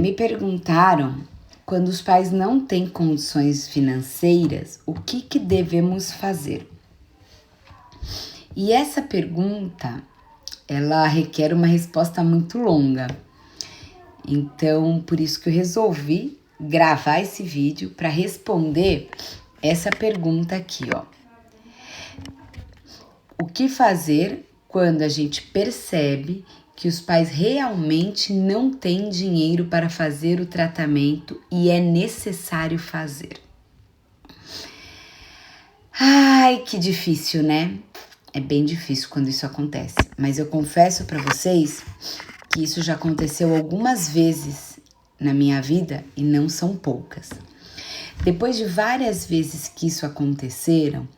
Me perguntaram, quando os pais não têm condições financeiras, o que devemos fazer? E essa pergunta, ela requer uma resposta muito longa. Então, por isso que eu resolvi gravar esse vídeo para responder essa pergunta aqui, ó. O que fazer quando a gente percebe que os pais realmente não têm dinheiro para fazer o tratamento e é necessário fazer? Ai, que difícil, né? É bem difícil quando isso acontece, mas eu confesso para vocês que isso já aconteceu algumas vezes na minha vida e não são poucas. Depois de várias vezes que isso aconteceram,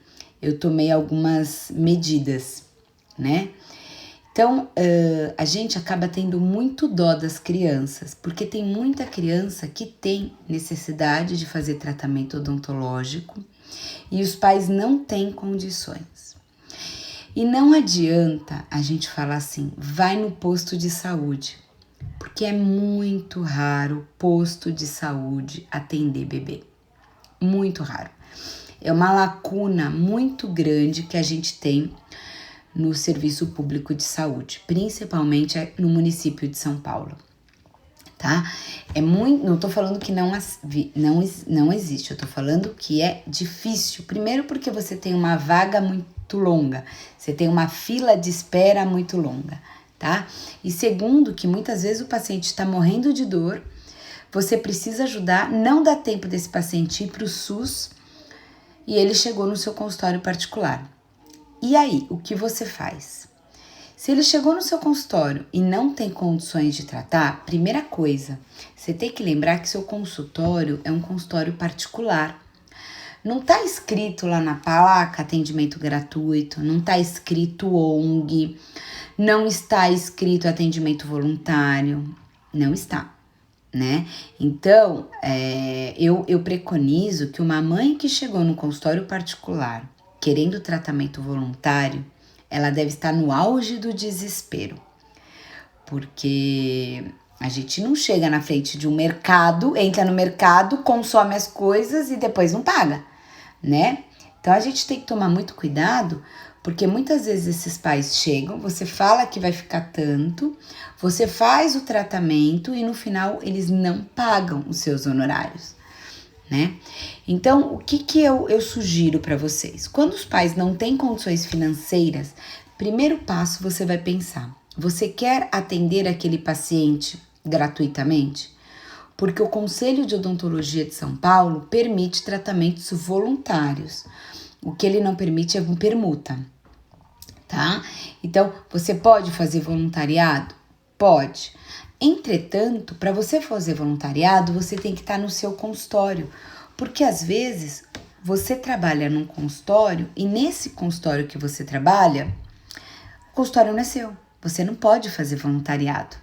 eu tomei algumas medidas, né? Então, a gente acaba tendo muito dó das crianças, porque tem muita criança que tem necessidade de fazer tratamento odontológico e os pais não têm condições. E não adianta a gente falar assim, vai no posto de saúde, porque é muito raro posto de saúde atender bebê. Muito raro. É uma lacuna muito grande que a gente tem no serviço público de saúde, principalmente no município de São Paulo, tá? Não tô falando que não existe, eu tô falando que é difícil. Primeiro porque você tem uma vaga muito longa, você tem uma fila de espera muito longa, tá? E segundo que muitas vezes o paciente está morrendo de dor, você precisa ajudar, não dá tempo desse paciente ir para o SUS e ele chegou no seu consultório particular. E aí, o que você faz? Se ele chegou no seu consultório e não tem condições de tratar, primeira coisa, você tem que lembrar que seu consultório é um consultório particular. Não está escrito lá na placa atendimento gratuito, não está escrito ONG, não está escrito atendimento voluntário, não está, né? Então, eu preconizo que uma mãe que chegou no consultório particular querendo tratamento voluntário, ela deve estar no auge do desespero, porque a gente não chega na frente de um mercado, entra no mercado, consome as coisas e depois não paga, né? Então a gente tem que tomar muito cuidado, porque muitas vezes esses pais chegam, você fala que vai ficar tanto, você faz o tratamento e no final eles não pagam os seus honorários, né? Então, o que eu sugiro para vocês? Quando os pais não têm condições financeiras, primeiro passo você vai pensar, você quer atender aquele paciente gratuitamente? Porque o Conselho de Odontologia de São Paulo permite tratamentos voluntários. O que ele não permite é permuta, tá? Então, você pode fazer voluntariado? Pode. Entretanto, para você fazer voluntariado, você tem que estar no seu consultório, porque às vezes você trabalha num consultório e nesse consultório que você trabalha, o consultório não é seu, você não pode fazer voluntariado,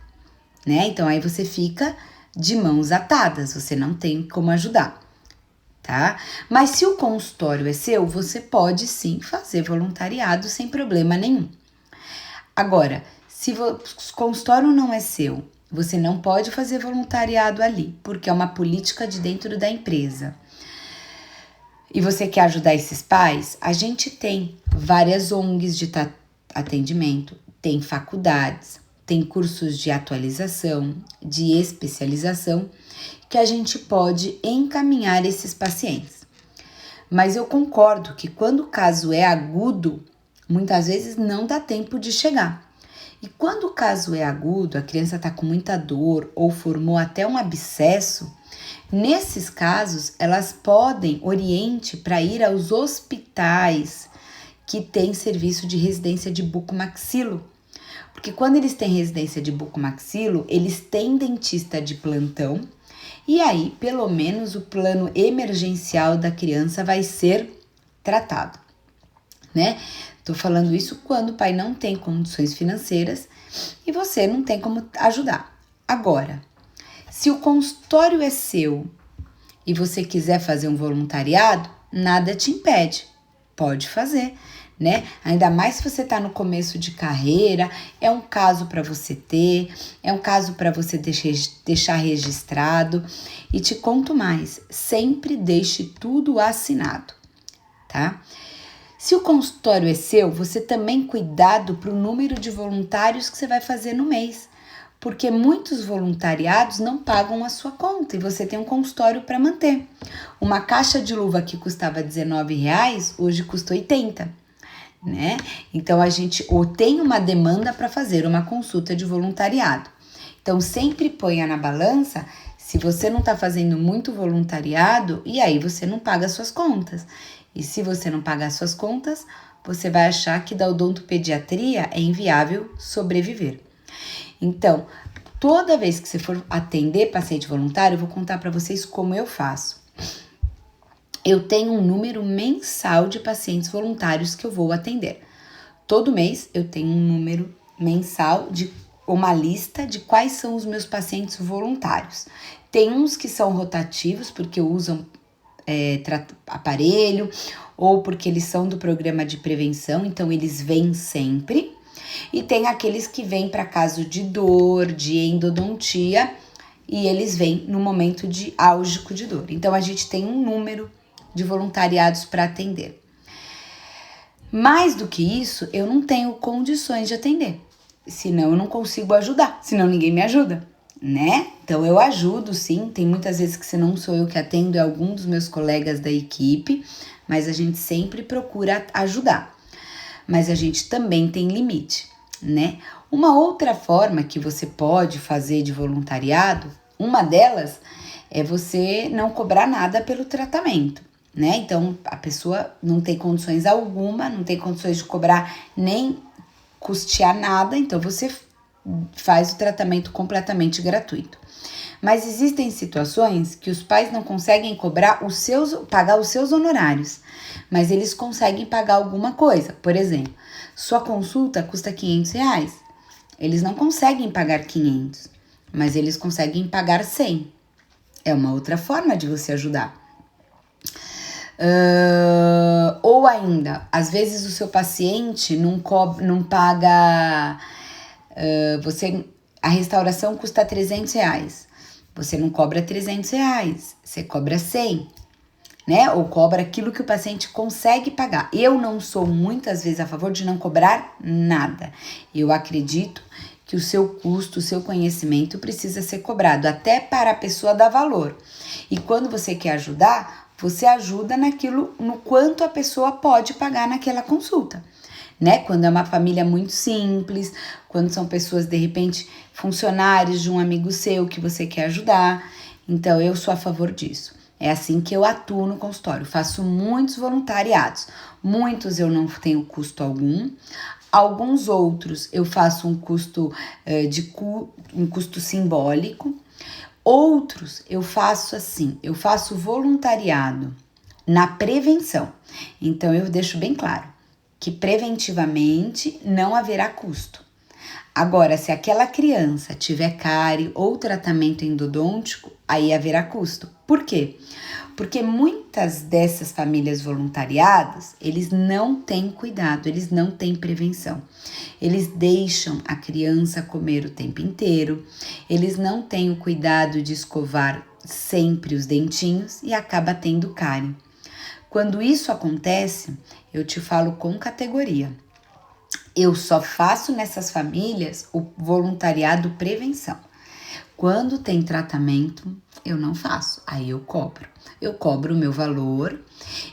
né? Então aí você fica de mãos atadas, você não tem como ajudar, tá? Mas se o consultório é seu, você pode sim fazer voluntariado sem problema nenhum. Agora, se o consultório não é seu, você não pode fazer voluntariado ali, porque é uma política de dentro da empresa. E você quer ajudar esses pais? A gente tem várias ONGs de atendimento, tem faculdades, tem cursos de atualização, de especialização, que a gente pode encaminhar esses pacientes. Mas eu concordo que quando o caso é agudo, muitas vezes não dá tempo de chegar. E quando o caso é agudo, a criança está com muita dor ou formou até um abscesso, nesses casos elas podem oriente para ir aos hospitais que têm serviço de residência de bucomaxilo. Porque quando eles têm residência de bucomaxilo, eles têm dentista de plantão e aí pelo menos o plano emergencial da criança vai ser tratado, né? Tô falando isso quando o pai não tem condições financeiras e você não tem como ajudar. Agora, se o consultório é seu e você quiser fazer um voluntariado, nada te impede. Pode fazer. né? Ainda mais se você tá no começo de carreira, é um caso para você ter, é um caso para você deixar registrado. E te conto mais, sempre deixe tudo assinado, tá? Se o consultório é seu, você também cuidado para o número de voluntários que você vai fazer no mês, porque muitos voluntariados não pagam a sua conta e você tem um consultório para manter. Uma caixa de luva que custava R$19, hoje custa 80, né? Então a gente ou tem uma demanda para fazer uma consulta de voluntariado. Então sempre ponha na balança se você não está fazendo muito voluntariado e aí você não paga suas contas. E se você não pagar suas contas, você vai achar que da odontopediatria é inviável sobreviver. Então, toda vez que você for atender paciente voluntário, eu vou contar para vocês como eu faço. Eu tenho um número mensal de pacientes voluntários que eu vou atender. Todo mês eu tenho um número mensal de uma lista de quais são os meus pacientes voluntários. Tem uns que são rotativos porque usam aparelho ou porque eles são do programa de prevenção, então eles vêm sempre. E tem aqueles que vêm para caso de dor, de endodontia, e eles vêm no momento de álgico de dor. Então a gente tem um número de voluntariados para atender. Mais do que isso, eu não tenho condições de atender, senão eu não consigo ajudar, senão ninguém me ajuda, né? Então eu ajudo sim, tem muitas vezes que se não sou eu que atendo, é algum dos meus colegas da equipe, mas a gente sempre procura ajudar. Mas a gente também tem limite, né? Uma outra forma que você pode fazer de voluntariado, uma delas é você não cobrar nada pelo tratamento, né? Então a pessoa não tem condições alguma, não tem condições de cobrar nem custear nada, então você faz o tratamento completamente gratuito. Mas existem situações que os pais não conseguem pagar os seus honorários, mas eles conseguem pagar alguma coisa. Por exemplo, sua consulta custa R$500. Eles não conseguem pagar 500, mas eles conseguem pagar 100. É uma outra forma de você ajudar. Ou ainda, às vezes o seu paciente não paga... a restauração custa R$300. Você não cobra R$300, você cobra 100, né? Ou cobra aquilo que o paciente consegue pagar. Eu não sou muitas vezes a favor de não cobrar nada. Eu acredito que o seu custo, o seu conhecimento precisa ser cobrado, até para a pessoa dar valor. E quando você quer ajudar, você ajuda no quanto a pessoa pode pagar naquela consulta, né? Quando é uma família muito simples, quando são pessoas, de repente, funcionários de um amigo seu que você quer ajudar. Então, eu sou a favor disso. É assim que eu atuo no consultório. Faço muitos voluntariados. Muitos eu não tenho custo algum. Alguns outros eu faço um custo um custo simbólico. Outros eu faço assim, eu faço voluntariado na prevenção. Então, eu deixo bem claro que preventivamente não haverá custo. Agora, se aquela criança tiver cárie ou tratamento endodôntico, aí haverá custo. Por quê? Porque muitas dessas famílias voluntariadas, eles não têm cuidado, eles não têm prevenção. Eles deixam a criança comer o tempo inteiro, eles não têm o cuidado de escovar sempre os dentinhos e acaba tendo cárie. Quando isso acontece, eu te falo com categoria. Eu só faço nessas famílias o voluntariado prevenção. Quando tem tratamento, eu não faço. Aí eu cobro. Eu cobro o meu valor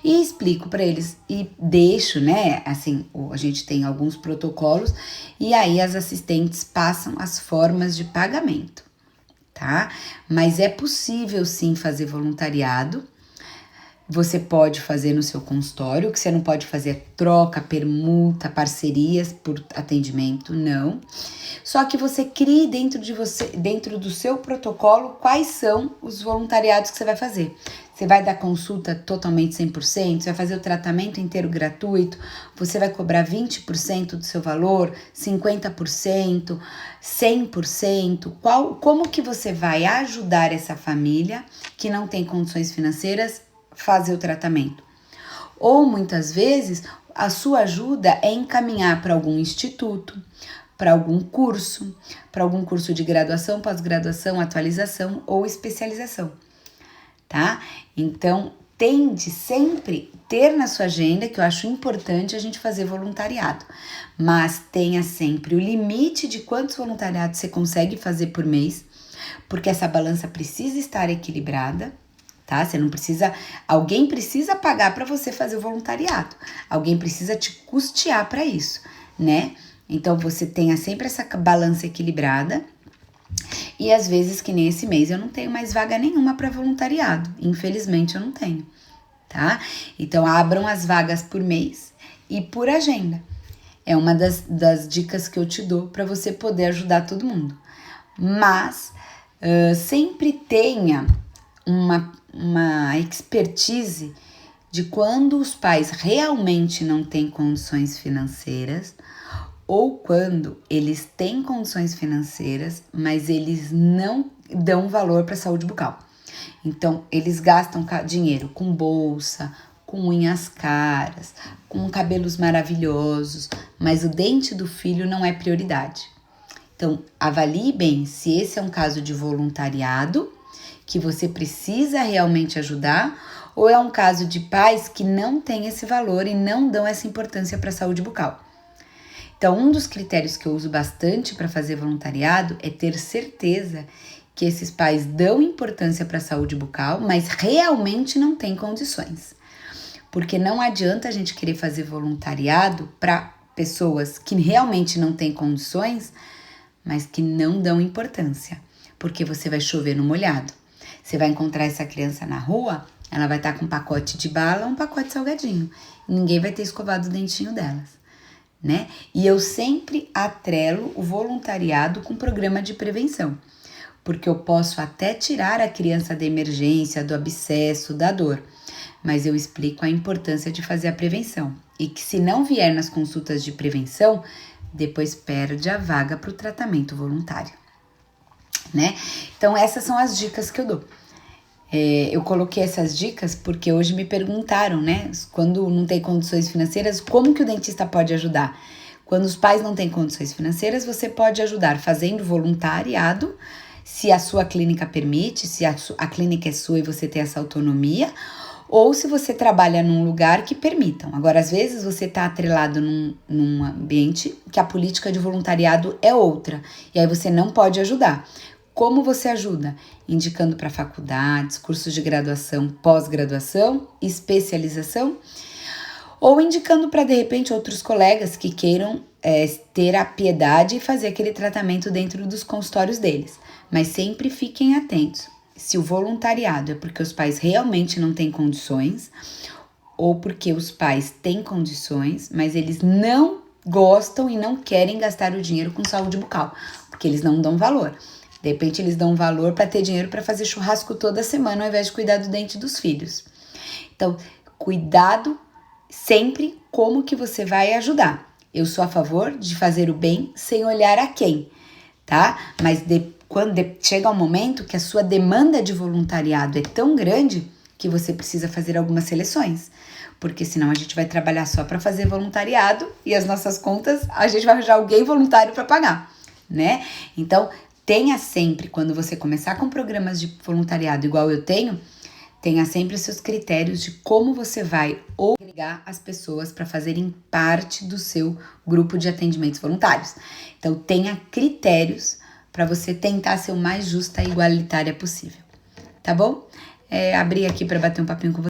e explico para eles e deixo, né? Assim, a gente tem alguns protocolos e aí as assistentes passam as formas de pagamento, tá? Mas é possível sim fazer voluntariado. Você pode fazer no seu consultório, o que você não pode fazer é troca, permuta, parcerias por atendimento, não. Só que você crie dentro do seu protocolo, quais são os voluntariados que você vai fazer. Você vai dar consulta totalmente 100%, você vai fazer o tratamento inteiro gratuito, você vai cobrar 20% do seu valor, 50%, 100%. Como que você vai ajudar essa família que não tem condições financeiras fazer o tratamento? Ou muitas vezes a sua ajuda é encaminhar para algum instituto, para algum curso de graduação, pós-graduação, atualização ou especialização, tá? Então, tente sempre ter na sua agenda, que eu acho importante a gente fazer voluntariado, mas tenha sempre o limite de quantos voluntariados você consegue fazer por mês, porque essa balança precisa estar equilibrada, tá? Você não precisa, alguém precisa pagar para você fazer o voluntariado, alguém precisa te custear para isso, né? Então você tenha sempre essa balança equilibrada. E às vezes, que nem esse mês, eu não tenho mais vaga nenhuma para voluntariado. Infelizmente, eu não tenho, tá? Então, abram as vagas por mês e por agenda. É uma das dicas que eu te dou para você poder ajudar todo mundo. Mas, sempre tenha uma expertise de quando os pais realmente não têm condições financeiras ou quando eles têm condições financeiras, mas eles não dão valor para a saúde bucal. Então, eles gastam dinheiro com bolsa, com unhas caras, com cabelos maravilhosos, mas o dente do filho não é prioridade. Então, avalie bem se esse é um caso de voluntariado, que você precisa realmente ajudar, ou é um caso de pais que não têm esse valor e não dão essa importância para a saúde bucal. Então, um dos critérios que eu uso bastante para fazer voluntariado é ter certeza que esses pais dão importância para a saúde bucal, mas realmente não têm condições. Porque não adianta a gente querer fazer voluntariado para pessoas que realmente não têm condições, mas que não dão importância. Porque você vai chover no molhado. Você vai encontrar essa criança na rua, ela vai estar com um pacote de bala ou um pacote de salgadinho. Ninguém vai ter escovado o dentinho delas. Né? E eu sempre atrelo o voluntariado com programa de prevenção, porque eu posso até tirar a criança da emergência, do abscesso, da dor, mas eu explico a importância de fazer a prevenção e que se não vier nas consultas de prevenção, depois perde a vaga para o tratamento voluntário, né? Então essas são as dicas que eu dou. Eu coloquei essas dicas porque hoje me perguntaram, né? Quando não tem condições financeiras, como que o dentista pode ajudar? Quando os pais não têm condições financeiras, você pode ajudar fazendo voluntariado, se a sua clínica permite, se a clínica é sua e você tem essa autonomia, ou se você trabalha num lugar que permitam. Agora, às vezes, você está atrelado num ambiente que a política de voluntariado é outra, e aí você não pode ajudar. Como você ajuda? Indicando para faculdades, cursos de graduação, pós-graduação, especialização, ou indicando para, de repente, outros colegas que queiram ter a piedade e fazer aquele tratamento dentro dos consultórios deles. Mas sempre fiquem atentos. Se o voluntariado é porque os pais realmente não têm condições, ou porque os pais têm condições, mas eles não gostam e não querem gastar o dinheiro com saúde bucal, porque eles não dão valor. De repente, eles dão valor para ter dinheiro para fazer churrasco toda semana, ao invés de cuidar do dente dos filhos. Então, cuidado sempre como que você vai ajudar. Eu sou a favor de fazer o bem sem olhar a quem, tá? Mas quando chega um momento que a sua demanda de voluntariado é tão grande que você precisa fazer algumas seleções. Porque senão a gente vai trabalhar só para fazer voluntariado e as nossas contas, a gente vai arranjar alguém voluntário para pagar, né? Então, tenha sempre, quando você começar com programas de voluntariado igual eu tenha sempre os seus critérios de como você vai obrigar as pessoas para fazerem parte do seu grupo de atendimentos voluntários. Então, tenha critérios para você tentar ser o mais justa e igualitária possível, tá bom? Abri aqui para bater um papinho com você.